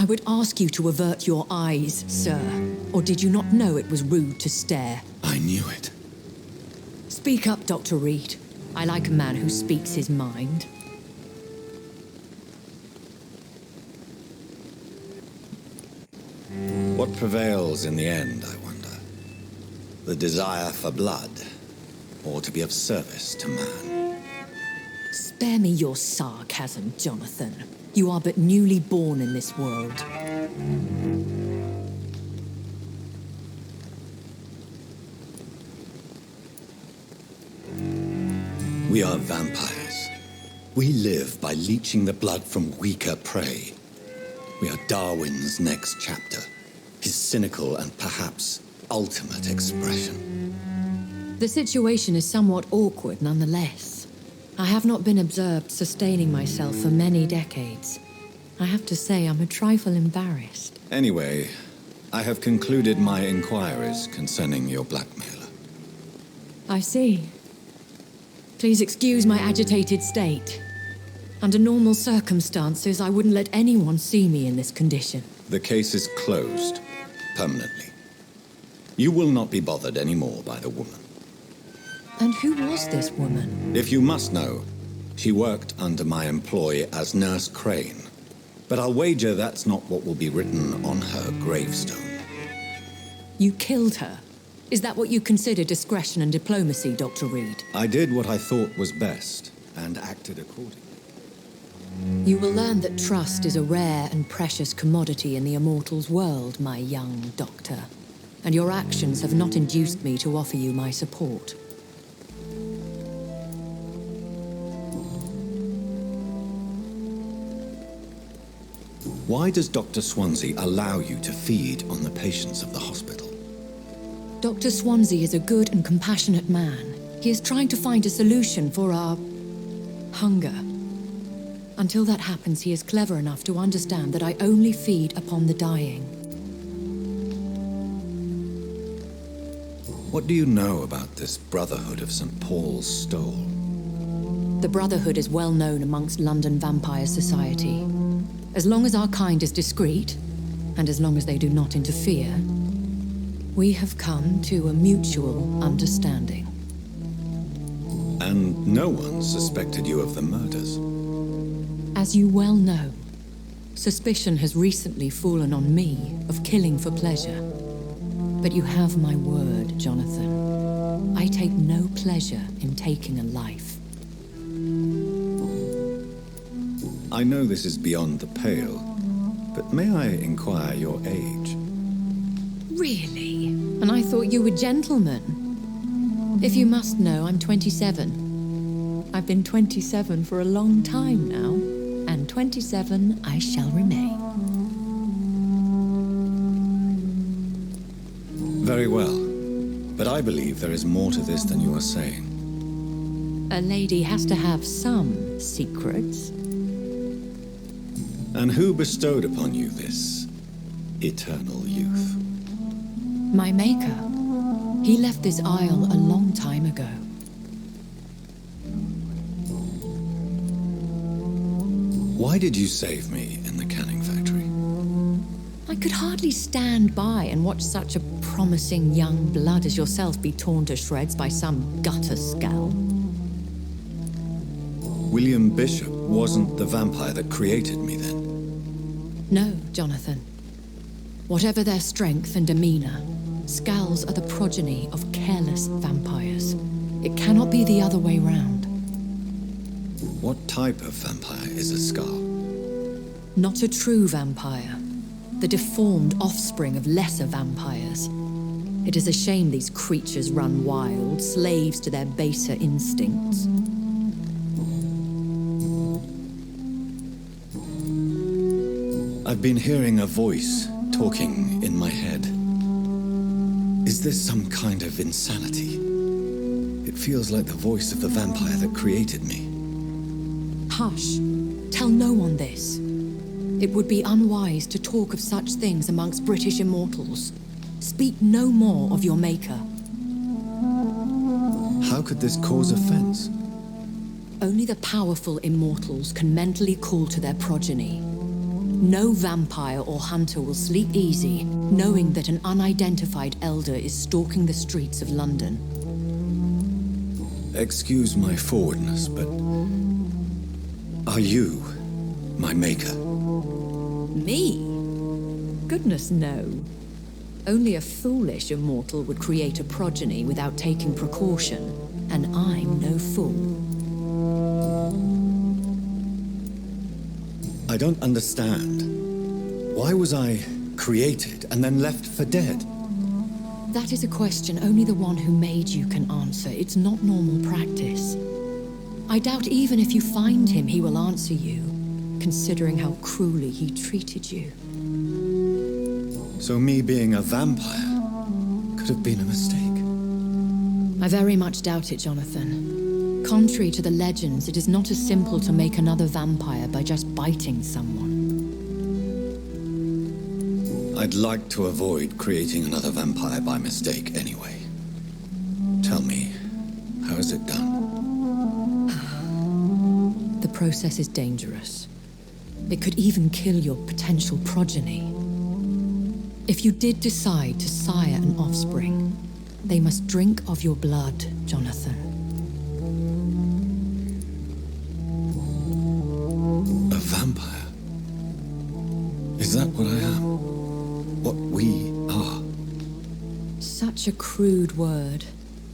I would ask you to avert your eyes, sir. Or did you not know it was rude to stare? I knew it. Speak up, Dr. Reed. I like a man who speaks his mind. What prevails in the end, I wonder? The desire for blood, or to be of service to man? Spare me your sarcasm, Jonathan. You are but newly born in this world. We are vampires. We live by leeching the blood from weaker prey. We are Darwin's next chapter, his cynical and perhaps ultimate expression. The situation is somewhat awkward nonetheless. I have not been observed sustaining myself for many decades. I have to say I'm a trifle embarrassed. Anyway, I have concluded my inquiries concerning your blackmailer. I see. Please excuse my agitated state. Under normal circumstances, I wouldn't let anyone see me in this condition. The case is closed, permanently. You will not be bothered anymore by the woman. And who was this woman? If you must know, she worked under my employ as Nurse Crane. But I'll wager that's not what will be written on her gravestone. You killed her? Is that what you consider discretion and diplomacy, Dr. Reed? I did what I thought was best, and acted accordingly. You will learn that trust is a rare and precious commodity in the immortals' world, my young doctor. And your actions have not induced me to offer you my support. Why does Dr. Swansea allow you to feed on the patients of the hospital? Dr. Swansea is a good and compassionate man. He is trying to find a solution for our hunger. Until that happens, he is clever enough to understand that I only feed upon the dying. What do you know about this Brotherhood of St. Paul's Stole? The Brotherhood is well known amongst London Vampire Society. As long as our kind is discreet, and as long as they do not interfere, we have come to a mutual understanding. And no one suspected you of the murders? As you well know, suspicion has recently fallen on me of killing for pleasure. But you have my word, Jonathan. I take no pleasure in taking a life. I know this is beyond the pale, but may I inquire your age? Really? And I thought you were gentlemen. If you must know, I'm 27. I've been 27 for a long time now, and 27 I shall remain. Very well, but I believe there is more to this than you are saying. A lady has to have some secrets. And who bestowed upon you this eternal youth? My maker. He left this isle a long time ago. Why did you save me in the canning factory? I could hardly stand by and watch such a promising young blood as yourself be torn to shreds by some gutter scowl. William Bishop wasn't the vampire that created me then? No, Jonathan. Whatever their strength and demeanor, scowls are the progeny of careless vampires. It cannot be the other way round. What type of vampire is a skull? Not a true vampire. The deformed offspring of lesser vampires. It is a shame these creatures run wild, slaves to their baser instincts. I've been hearing a voice talking in my head. Is this some kind of insanity? It feels like the voice of the vampire that created me. Hush. Tell no one this. It would be unwise to talk of such things amongst British immortals. Speak no more of your maker. How could this cause offense? Only the powerful immortals can mentally call to their progeny. No vampire or hunter will sleep easy, knowing that an unidentified elder is stalking the streets of London. Excuse my forwardness, but are you my maker? Me? Goodness, no. Only a foolish immortal would create a progeny without taking precaution, and I'm no fool. I don't understand. Why was I created and then left for dead? That is a question only the one who made you can answer. It's not normal practice. I doubt even if you find him, he will answer you, considering how cruelly he treated you. So me being a vampire could have been a mistake. I very much doubt it, Jonathan. Contrary to the legends, it is not as simple to make another vampire by just biting someone. I'd like to avoid creating another vampire by mistake anyway. Tell me, how is it done? The process is dangerous. It could even kill your potential progeny. If you did decide to sire an offspring, they must drink of your blood, Jonathan. A vampire? Is that what I am? What we are? Such a crude word,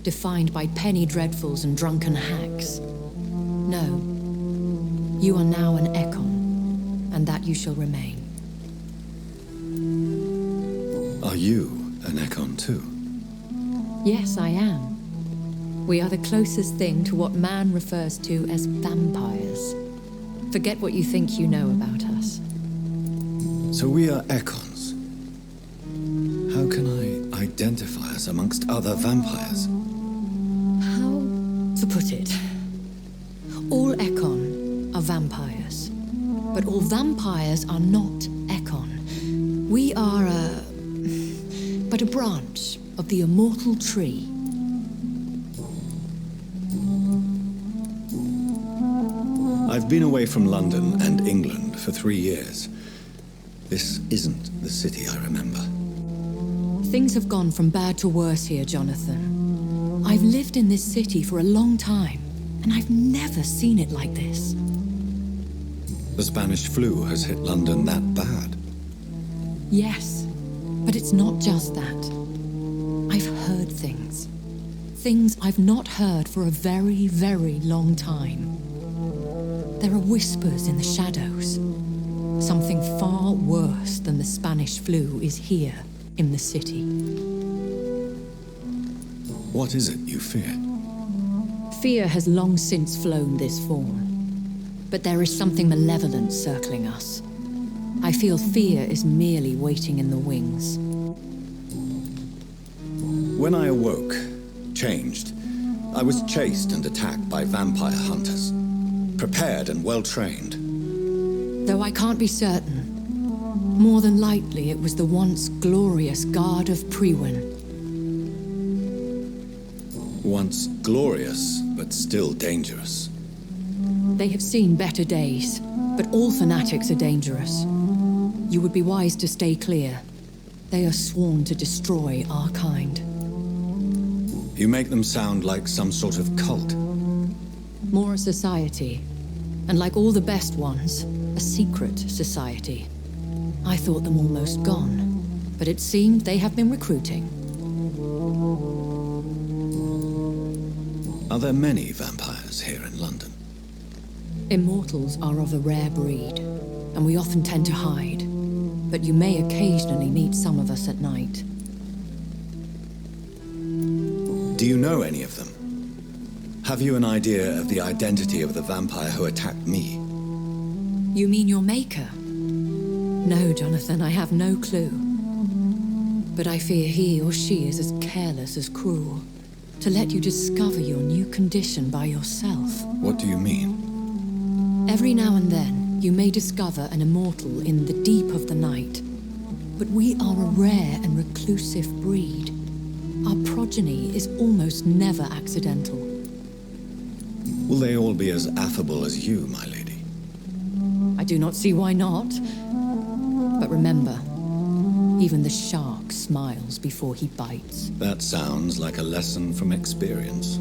defined by penny dreadfuls and drunken hacks. No. You are now an Ekon, and that you shall remain. Are you an Ekon too? Yes, I am. We are the closest thing to what man refers to as vampires. Forget what you think you know about us. So we are Ekons. How can I identify us amongst other vampires? How to put it? All Ekon are vampires. But all vampires are not Ekon. We are but a branch of the immortal tree. I've been away from London and England for 3 years. This isn't the city I remember. Things have gone from bad to worse here, Jonathan. I've lived in this city for a long time, and I've never seen it like this. The Spanish flu has hit London that bad. Yes, but it's not just that. I've heard things. Things I've not heard for a very, very long time. There are whispers in the shadows. Something far worse than the Spanish flu is here in the city. What is it you fear? Fear has long since flown this form. But there is something malevolent circling us. I feel fear is merely waiting in the wings. When I awoke, changed, I was chased and attacked by vampire hunters. Prepared and well-trained. Though I can't be certain, more than likely it was the once glorious Guard of Priwen. Once glorious, but still dangerous. They have seen better days, but all fanatics are dangerous. You would be wise to stay clear. They are sworn to destroy our kind. You make them sound like some sort of cult. More a society, and like all the best ones, a secret society. I thought them almost gone, but it seemed they have been recruiting. Are there many vampires here in London? Immortals are of a rare breed, and we often tend to hide. But you may occasionally meet some of us at night. Do you know any of them? Have you an idea of the identity of the vampire who attacked me? You mean your maker? No, Jonathan, I have no clue. But I fear he or she is as careless as cruel. To let you discover your new condition by yourself. What do you mean? Every now and then, you may discover an immortal in the deep of the night. But we are a rare and reclusive breed. Our progeny is almost never accidental. Will they all be as affable as you, my lady? I do not see why not. But remember, even the shark smiles before he bites. That sounds like a lesson from experience.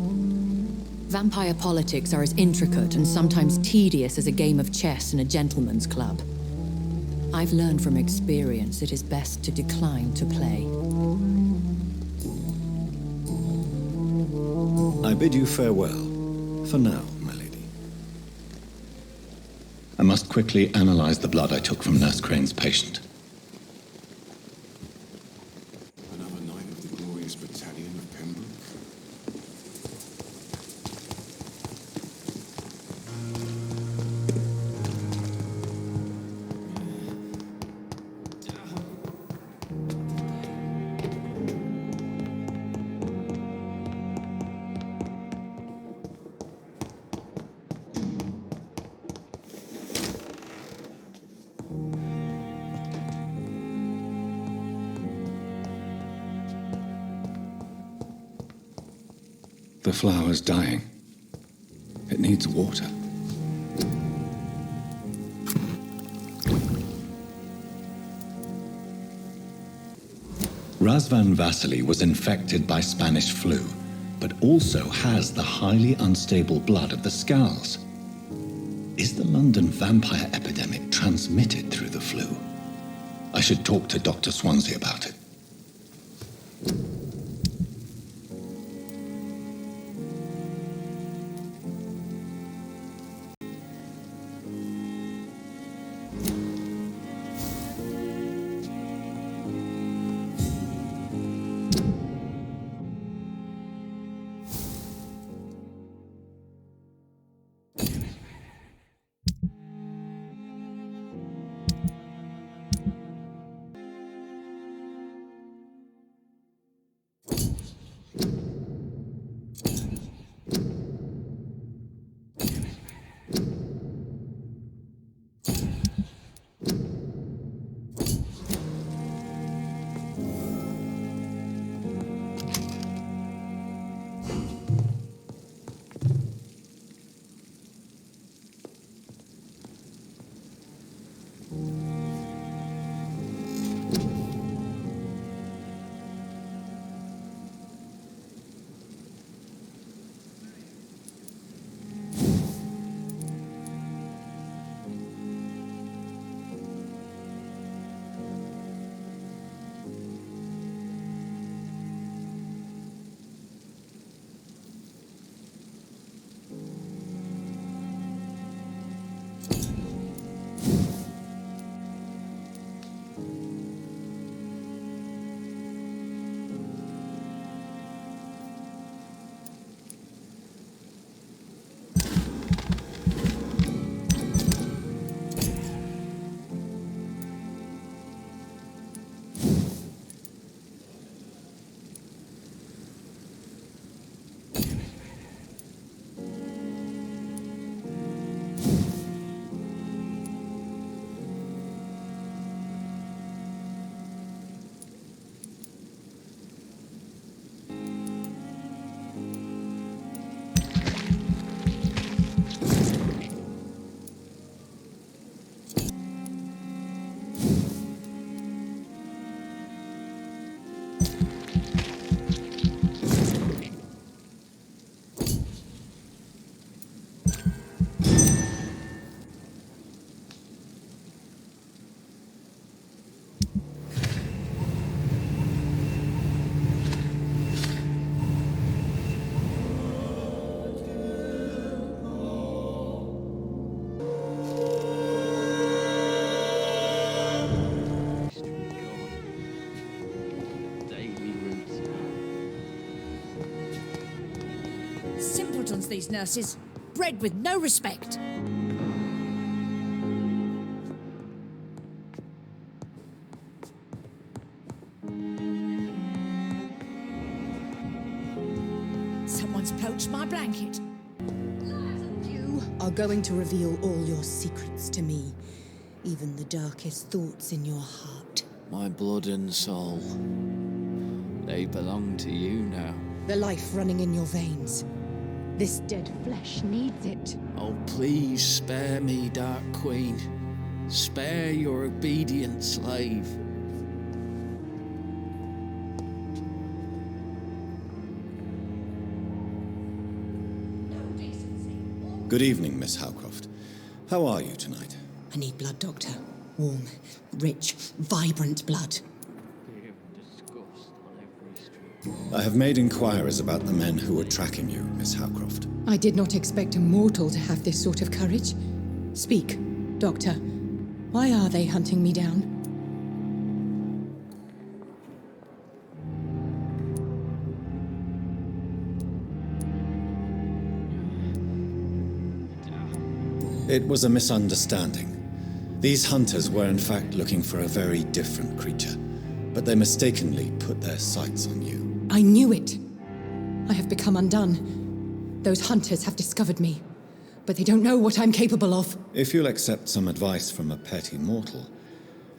Vampire politics are as intricate and sometimes tedious as a game of chess in a gentleman's club. I've learned from experience it is best to decline to play. I bid you farewell, for now, my lady. I must quickly analyze the blood I took from Nurse Crane's patient. Another night of the glorious battalion of Pembroke. The flower's dying. It needs water. Razvan Vasily was infected by Spanish flu, but also has the highly unstable blood of the Scowls. Is the London vampire epidemic transmitted through the flu? I should talk to Dr. Swansea about it. Simpletons, these nurses. Bred with no respect. Someone's poached my blanket. You are going to reveal all your secrets to me, even the darkest thoughts in your heart. My blood and soul, they belong to you now. The life running in your veins. This dead flesh needs it. Oh, please spare me, Dark Queen. Spare your obedient slave. Good evening, Miss Howcroft. How are you tonight? I need blood, Doctor. Warm, rich, vibrant blood. I have made inquiries about the men who were tracking you, Miss Howcroft. I did not expect a mortal to have this sort of courage. Speak, Doctor. Why are they hunting me down? It was a misunderstanding. These hunters were in fact looking for a very different creature, but they mistakenly put their sights on you. I knew it. I have become undone. Those hunters have discovered me, but they don't know what I'm capable of. If you'll accept some advice from a petty mortal,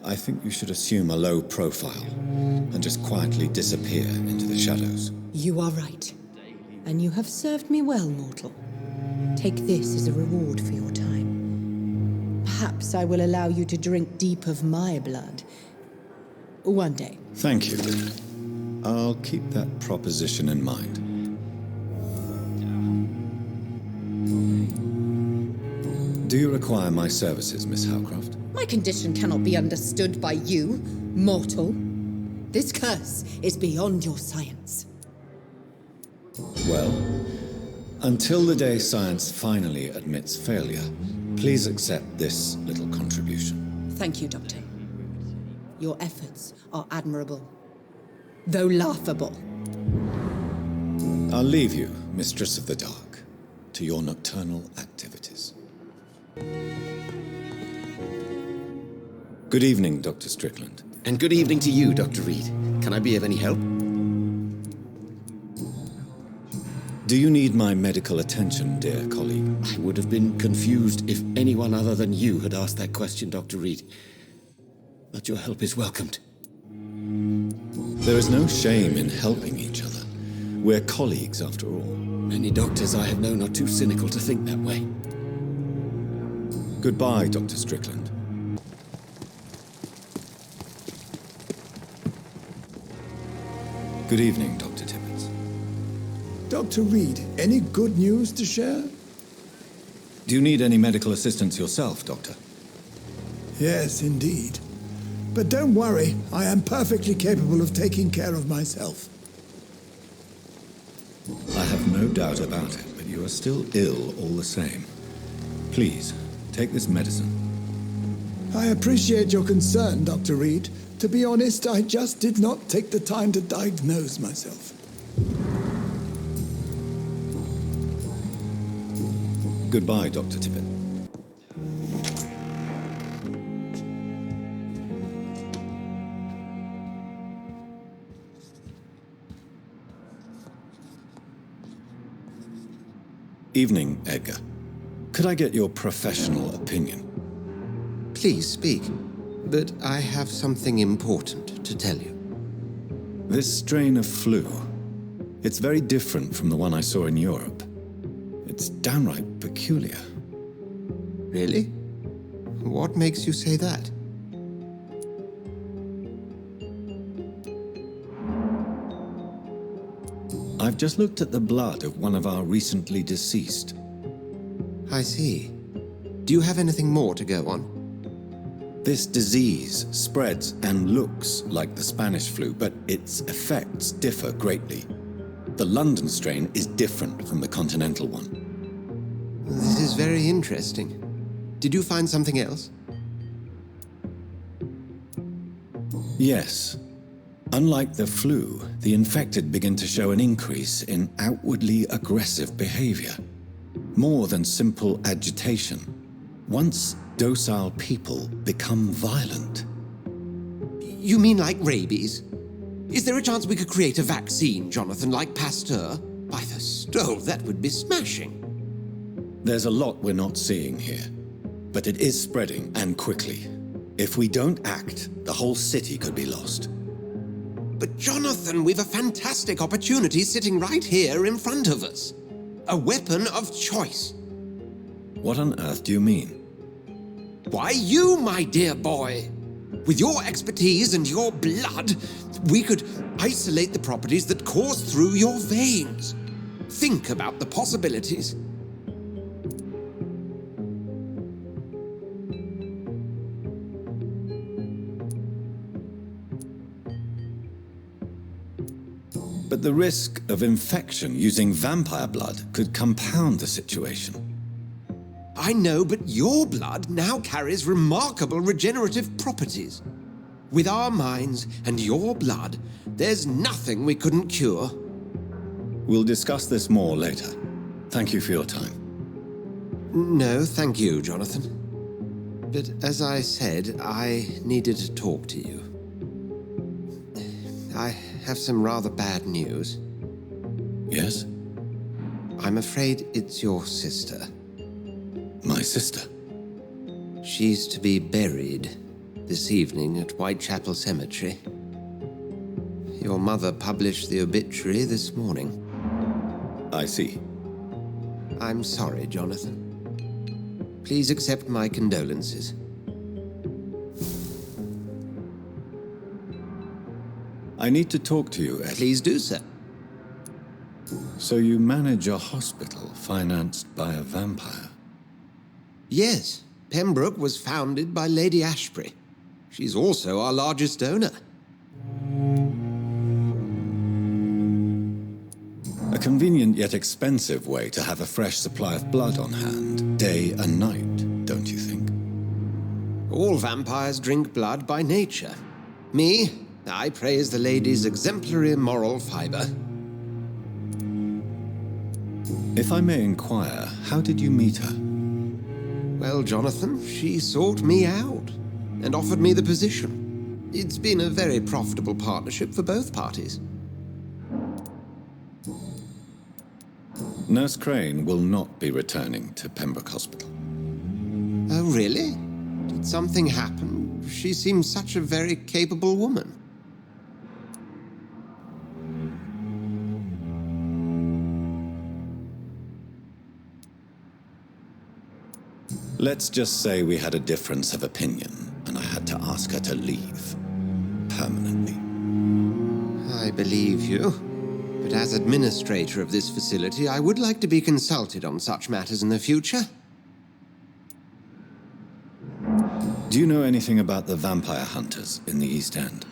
I think you should assume a low profile and just quietly disappear into the shadows. You are right. And you have served me well, mortal. Take this as a reward for your time. Perhaps I will allow you to drink deep of my blood. One day. Thank you. I'll keep that proposition in mind. Do you require my services, Miss Howcroft? My condition cannot be understood by you, mortal. This curse is beyond your science. Well, until the day science finally admits failure, please accept this little contribution. Thank you, Doctor. Your efforts are admirable, though laughable. I'll leave you, Mistress of the Dark, to your nocturnal activities. Good evening, Dr. Strickland. And good evening to you, Dr. Reed. Can I be of any help? Do you need my medical attention, dear colleague? I would have been confused if anyone other than you had asked that question, Dr. Reed. But your help is welcomed. There is no shame in helping each other. We're colleagues, after all. Many doctors I have known are too cynical to think that way. Goodbye, Dr. Strickland. Good evening, Dr. Tibbets. Dr. Reed, any good news to share? Do you need any medical assistance yourself, Doctor? Yes, indeed. But don't worry, I am perfectly capable of taking care of myself. I have no doubt about it, but you are still ill all the same. Please, take this medicine. I appreciate your concern, Dr. Reed. To be honest, I just did not take the time to diagnose myself. Goodbye, Dr. Tippett. Evening, Edgar. Could I get your professional opinion? Please speak, but I have something important to tell you. This strain of flu, it's very different from the one I saw in Europe. It's downright peculiar. Really? What makes you say that? I've just looked at the blood of one of our recently deceased. I see. Do you have anything more to go on? This disease spreads and looks like the Spanish flu, but its effects differ greatly. The London strain is different from the continental one. This is very interesting. Did you find something else? Yes. Unlike the flu, the infected begin to show an increase in outwardly aggressive behavior. More than simple agitation. Once docile people become violent. You mean like rabies? Is there a chance we could create a vaccine, Jonathan, like Pasteur? By the stove, that would be smashing. There's a lot we're not seeing here, but it is spreading, and quickly. If we don't act, the whole city could be lost. But Jonathan, we've a fantastic opportunity sitting right here in front of us. A weapon of choice. What on earth do you mean? Why, you, my dear boy. With your expertise and your blood, we could isolate the properties that course through your veins. Think about the possibilities. But the risk of infection using vampire blood could compound the situation. I know, but your blood now carries remarkable regenerative properties. With our minds and your blood, there's nothing we couldn't cure. We'll discuss this more later. Thank you for your time. No, thank you, Jonathan. But as I said, I needed to talk to you. I have some rather bad news. Yes? I'm afraid it's your sister. My sister? She's to be buried this evening at Whitechapel Cemetery. Your mother published the obituary this morning. I see. I'm sorry, Jonathan. Please accept my condolences. I need to talk to you, Ed. Please do so. So you manage a hospital financed by a vampire? Yes, Pembroke was founded by Lady Ashbury. She's also our largest donor. A convenient yet expensive way to have a fresh supply of blood on hand, day and night, don't you think? All vampires drink blood by nature. Me, I praise the lady's exemplary moral fiber. If I may inquire, how did you meet her? Well, Jonathan, she sought me out and offered me the position. It's been a very profitable partnership for both parties. Nurse Crane will not be returning to Pembroke Hospital. Oh, really? Did something happen? She seems such a very capable woman. Let's just say we had a difference of opinion, and I had to ask her to leave. Permanently. I believe you. But as administrator of this facility, I would like to be consulted on such matters in the future. Do you know anything about the vampire hunters in the East End?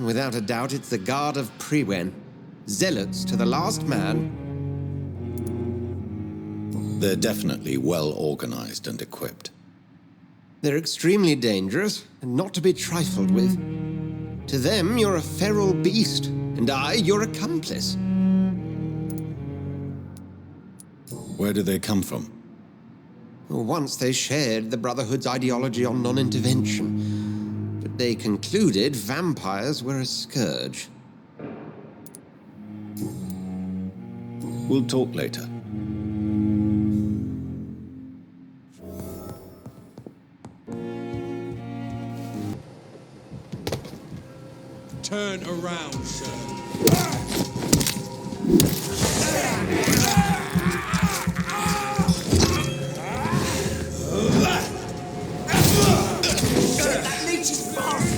Without a doubt, it's the Guard of Prewen. Zealots to the last man. They're definitely well organized and equipped. They're extremely dangerous and not to be trifled with. To them, you're a feral beast, and I, your accomplice. Where do they come from? Once they shared the Brotherhood's ideology on non-intervention, but they concluded vampires were a scourge. We'll talk later. Turn around, sir. That leech is fast!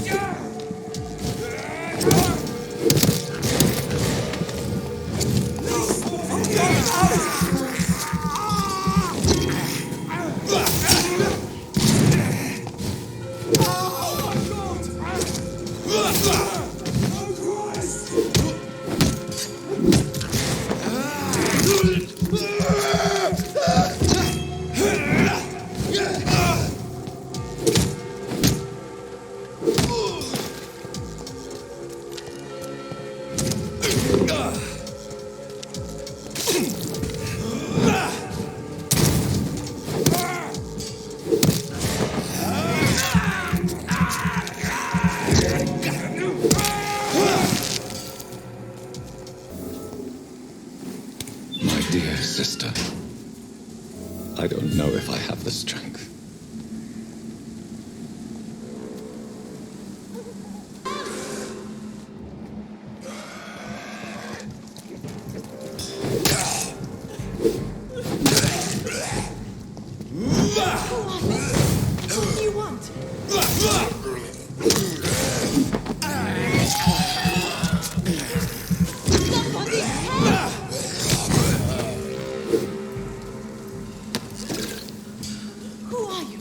Who are you?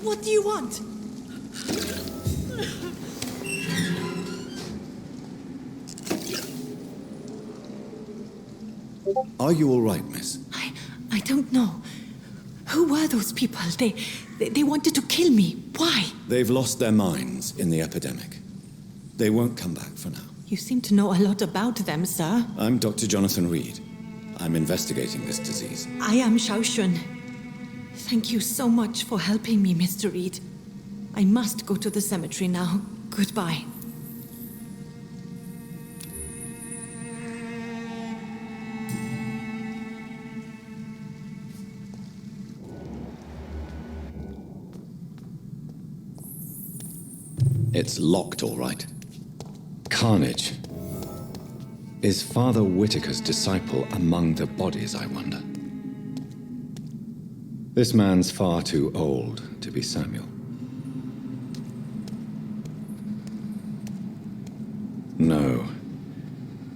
What do you want? Are you all right, miss? I don't know. Who were those people? They wanted to kill me. Why? They've lost their minds in the epidemic. They won't come back for now. You seem to know a lot about them, sir. I'm Dr. Jonathan Reed. I'm investigating this disease. I am Xiaoxun. Thank you so much for helping me, Mr. Reed. I must go to the cemetery now. Goodbye. It's locked, all right. Carnage. Is Father Whitaker's disciple among the bodies, I wonder? This man's far too old to be Samuel. No.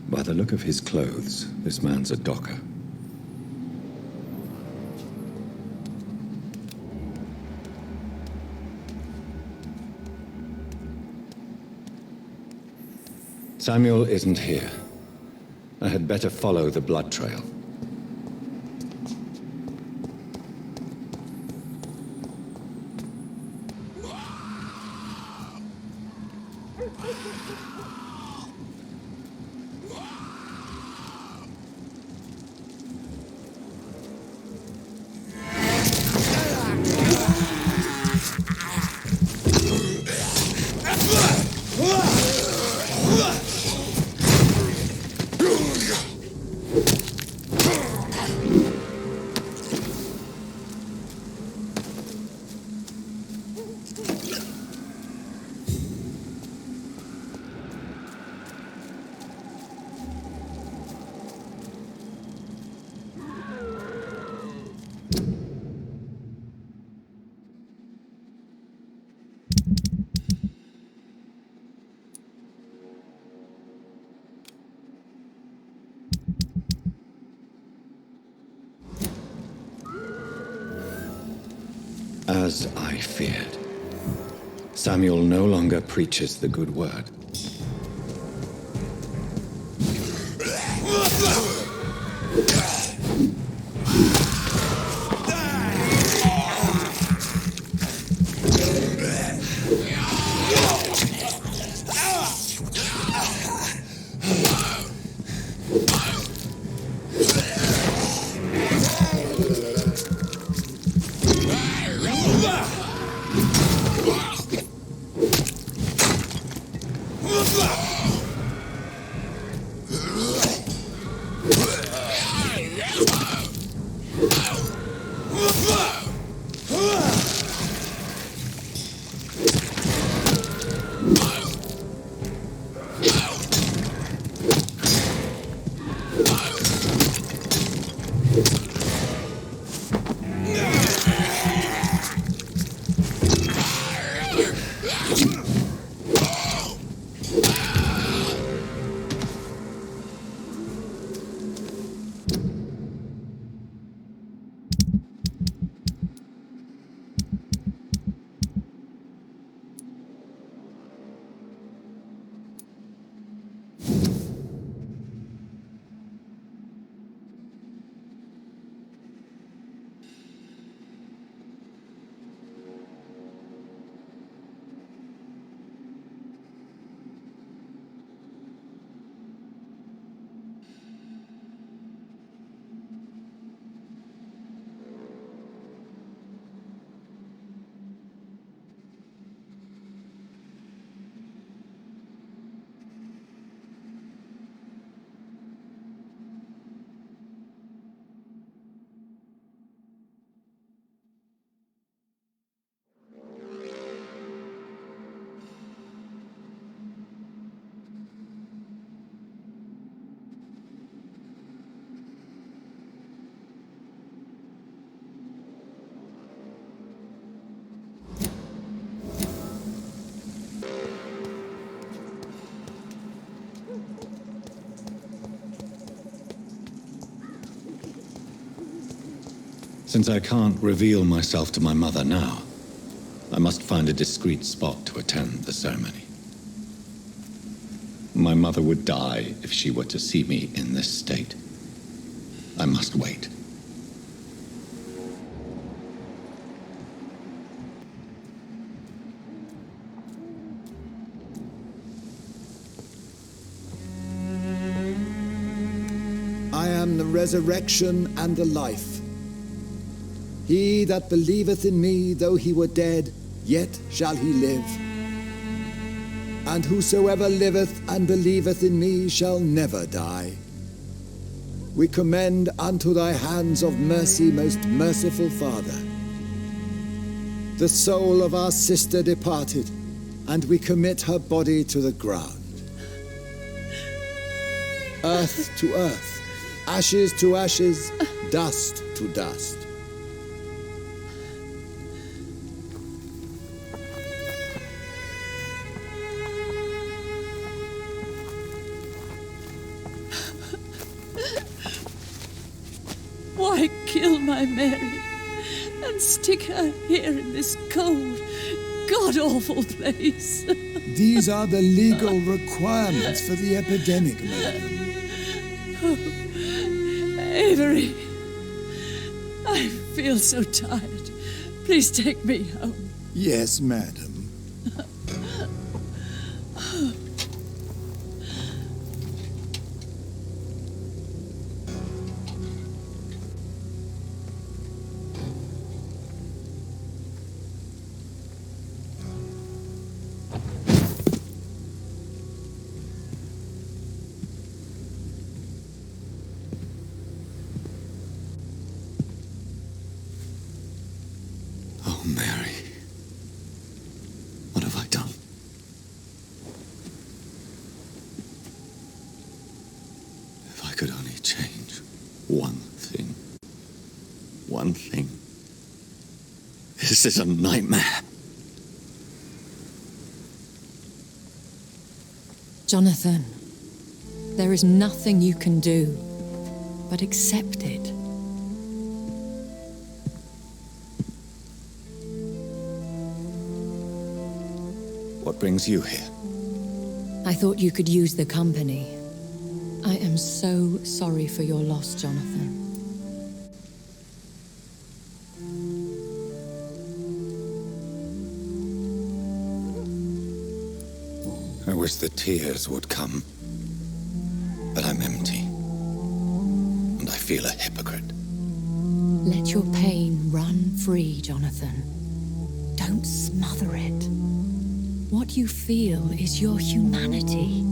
By the look of his clothes, this man's a docker. Samuel isn't here. I had better follow the blood trail. As I feared, Samuel no longer preaches the good word. Since I can't reveal myself to my mother now, I must find a discreet spot to attend the ceremony. My mother would die if she were to see me in this state. I must wait. I am the resurrection and the life. He that believeth in me, though he were dead, yet shall he live. And whosoever liveth and believeth in me shall never die. We commend unto thy hands of mercy, most merciful Father, the soul of our sister departed, and we commit her body to the ground. Earth to earth, ashes to ashes, dust to dust. Why kill my Mary and stick her here in this cold, god-awful place? These are the legal requirements for the epidemic, madam. Oh, Avery, I feel so tired. Please take me home. Yes, madam. Oh, Mary. What have I done? If I could only change one thing. One thing. This is a nightmare. Jonathan, there is nothing you can do but accept it. What brings you here? I thought you could use the company. I am so sorry for your loss, Jonathan. I wish the tears would come. But I'm empty. And I feel a hypocrite. Let your pain run free, Jonathan. Don't smother it. What you feel is your humanity.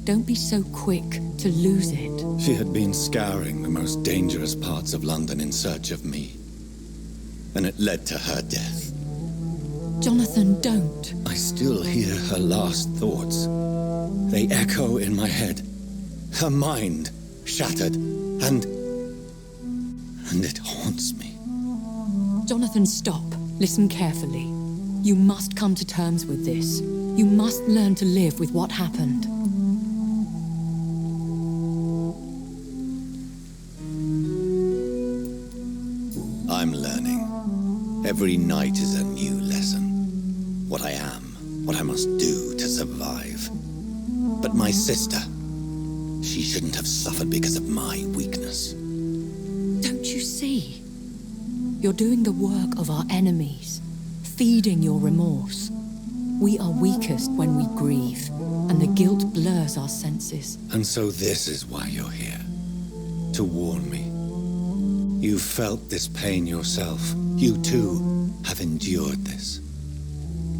Don't be so quick to lose it. She had been scouring the most dangerous parts of London in search of me. And it led to her death. Jonathan, don't. I still hear her last thoughts. They echo in my head. Her mind shattered, and it haunts me. Jonathan, stop. Listen carefully. You must come to terms with this. You must learn to live with what happened. I'm learning. Every night is a new lesson. What I am, what I must do to survive. But my sister, she shouldn't have suffered because of my weakness. Don't you see? You're doing the work of our enemies, feeding your remorse. We are weakest when we grieve, and the guilt blurs our senses. And so this is why you're here. To warn me. You've felt this pain yourself. You too have endured this.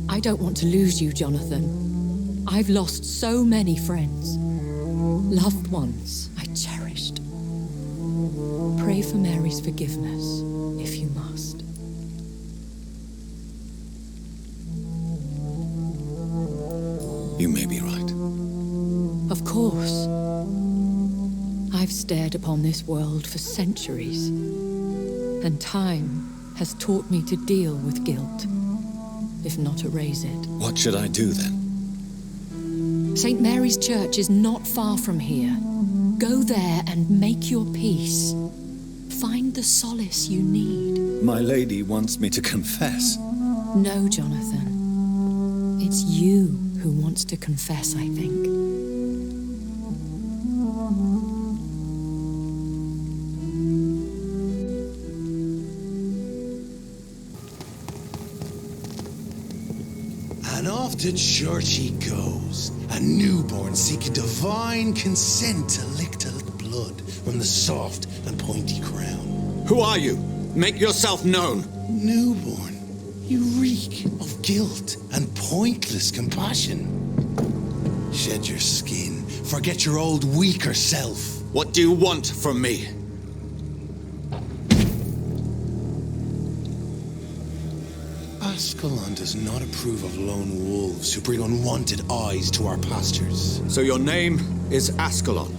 I don't want to lose you, Jonathan. I've lost so many friends. Loved ones I cherished. Pray for Mary's forgiveness, if you must. You may be right. Of course. I've stared upon this world for centuries, and time has taught me to deal with guilt, if not erase it. What should I do then? St. Mary's Church is not far from here. Go there and make your peace. Find find the solace you need. My lady wants me to confess. No, Jonathan. It's you who wants to confess, I think. And off to church he goes, a newborn seeking divine consent to lick the blood from the soft and pointy crown. Who are you? Make yourself known. Newborn, you reek of guilt and pointless compassion. Shed your skin, forget your old weaker self. What do you want from me? Ascalon does not approve of lone wolves who bring unwanted eyes to our pastures. So your name is Ascalon?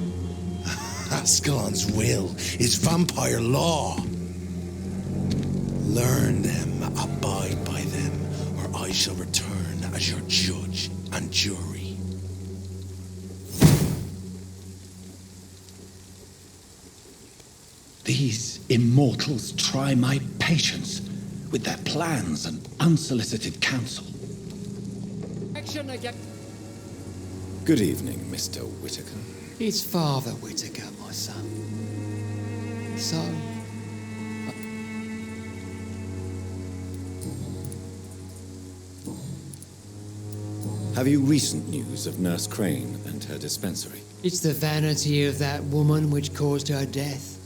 Ascalon's will is vampire law. Learn them, abide by them, or I shall return as your judge and jury. These immortals try my patience with their plans and unsolicited counsel. Action again. Good evening, Mr. Whitaker. It's Father Whitaker, my son. So, Have you recent news of Nurse Crane and her dispensary? it's the vanity of that woman which caused her death.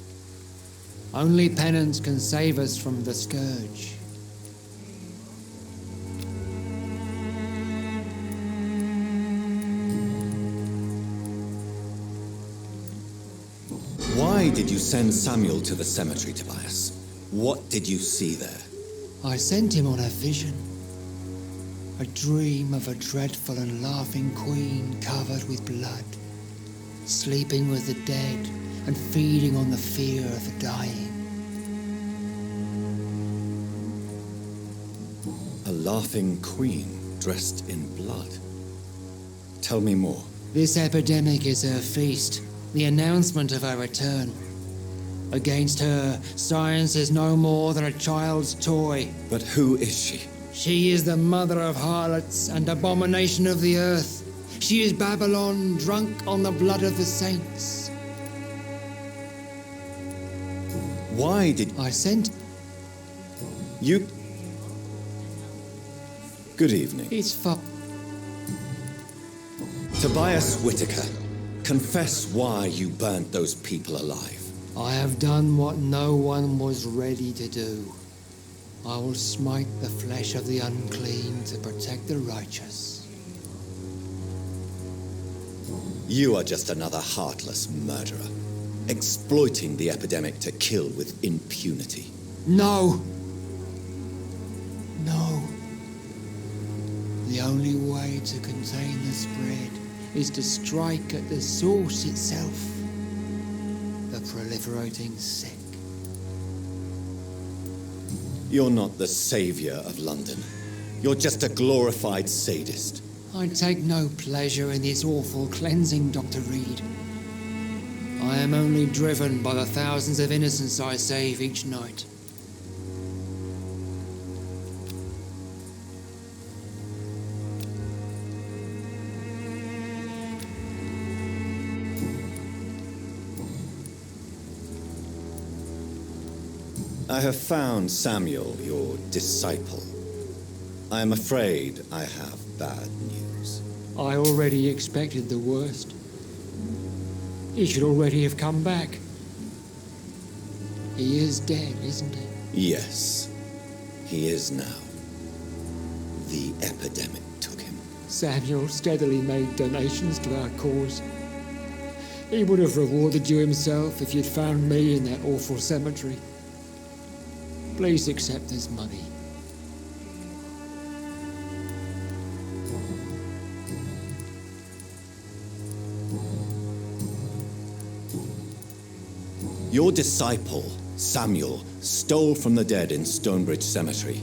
Only penance can save us from the scourge. Why did you send Samuel to the cemetery, Tobias? What did you see there? I sent him on a vision. A dream of a dreadful and laughing queen covered with blood, sleeping with the dead and feeding on the fear of the dying. A laughing queen dressed in blood. Tell me more. This epidemic is her feast, the announcement of her return. Against her, science is no more than a child's toy. But who is she? She is the mother of harlots and abomination of the earth. She is Babylon, drunk on the blood of the saints. Why did I sent... you... Good evening. It's for... Tobias Whitaker, confess why you burnt those people alive. I have done what no one was ready to do. I will smite the flesh of the unclean to protect the righteous. You are just another heartless murderer, exploiting the epidemic to kill with impunity. No! No. The only way to contain the spread is to strike at the source itself, the proliferating sick. You're not the savior of London. You're just a glorified sadist. I take no pleasure in this awful cleansing, Dr. Reed. I am only driven by the thousands of innocents I save each night. I have found Samuel, your disciple. I am afraid I have bad news. I already expected the worst. He should already have come back. He is dead, isn't he? Yes, he is now. The epidemic took him. Samuel steadily made donations to our cause. He would have rewarded you himself if you'd found me in that awful cemetery. Please accept this money. Your disciple, Samuel, stole from the dead in Stonebridge Cemetery.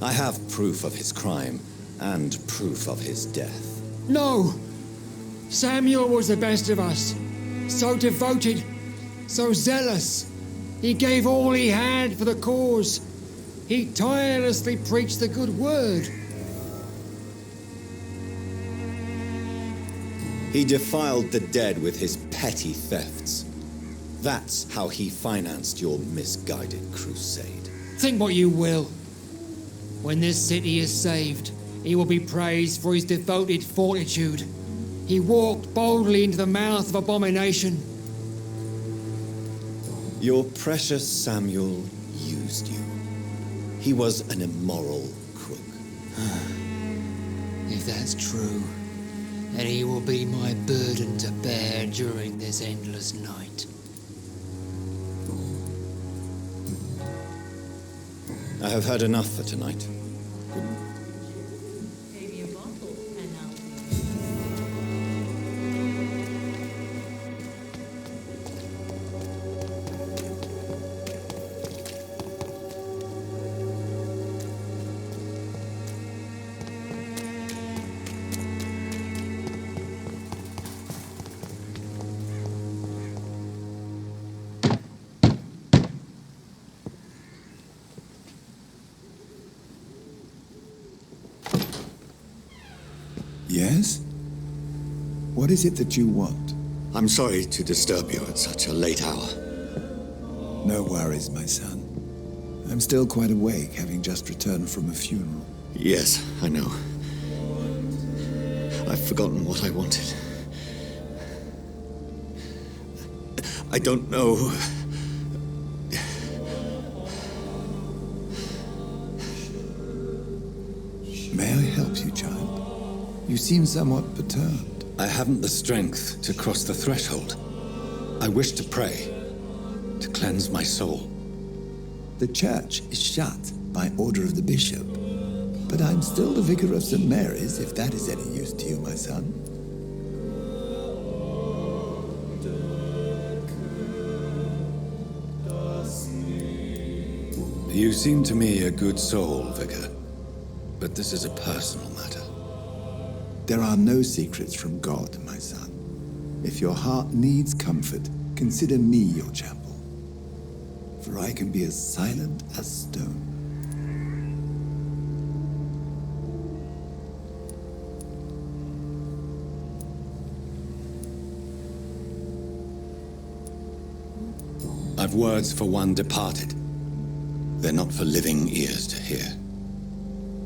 I have proof of his crime and proof of his death. No! Samuel was the best of us. So devoted, so zealous. He gave all he had for the cause. He tirelessly preached the good word. He defiled the dead with his petty thefts. That's how he financed your misguided crusade. Think what you will. When this city is saved, he will be praised for his devoted fortitude. He walked boldly into the mouth of abomination. Your precious Samuel used you. He was an immoral crook. If that's true, then he will be my burden to bear during this endless night. I have had enough for tonight. Yes? What is it that you want? I'm sorry to disturb you at such a late hour. No worries, my son. I'm still quite awake, having just returned from a funeral. Yes, I know. I've forgotten what I wanted. I don't know. May I help you, child? You seem somewhat perturbed. I haven't the strength to cross the threshold. I wish to pray, to cleanse my soul. The church is shut by order of the bishop, but I'm still the vicar of St. Mary's, if that is any use to you, my son. You seem to me a good soul, Vicar, but this is a personal matter. There are no secrets from God, my son. If your heart needs comfort, consider me your chapel, for I can be as silent as stone. I've words for one departed. They're not for living ears to hear.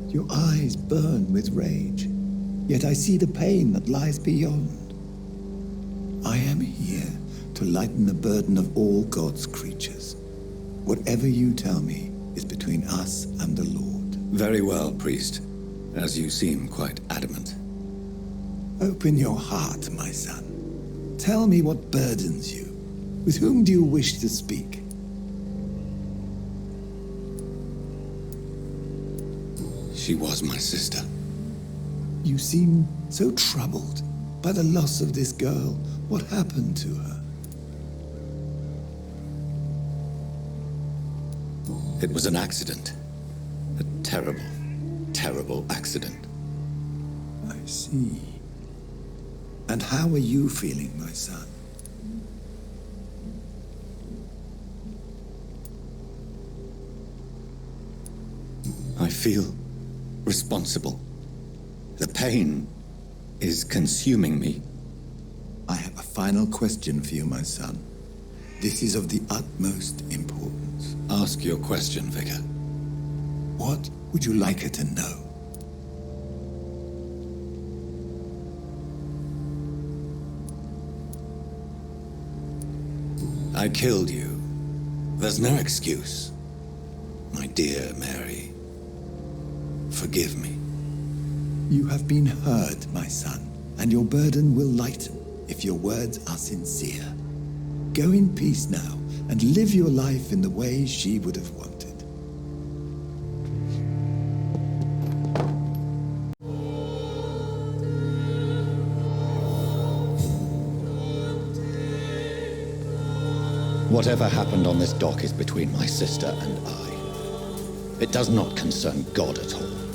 Your eyes burn with rage, yet I see the pain that lies beyond. I am here to lighten the burden of all God's creatures. Whatever you tell me is between us and the Lord. Very well, priest, as you seem quite adamant. Open your heart, my son. Tell me what burdens you. With whom do you wish to speak? She was my sister. You seem so troubled by the loss of this girl. What happened to her? It was an accident. A terrible, terrible accident. I see. And how are you feeling, my son? I feel responsible. The pain is consuming me. I have a final question for you, my son. This is of the utmost importance. Ask your question, Vicar. What would you like her to know? I killed you. There's no excuse. My dear Mary, forgive me. You have been heard, my son, and your burden will lighten if your words are sincere. Go in peace now and live your life in the way she would have wanted. Whatever happened on this dock is between my sister and I. It does not concern God at all.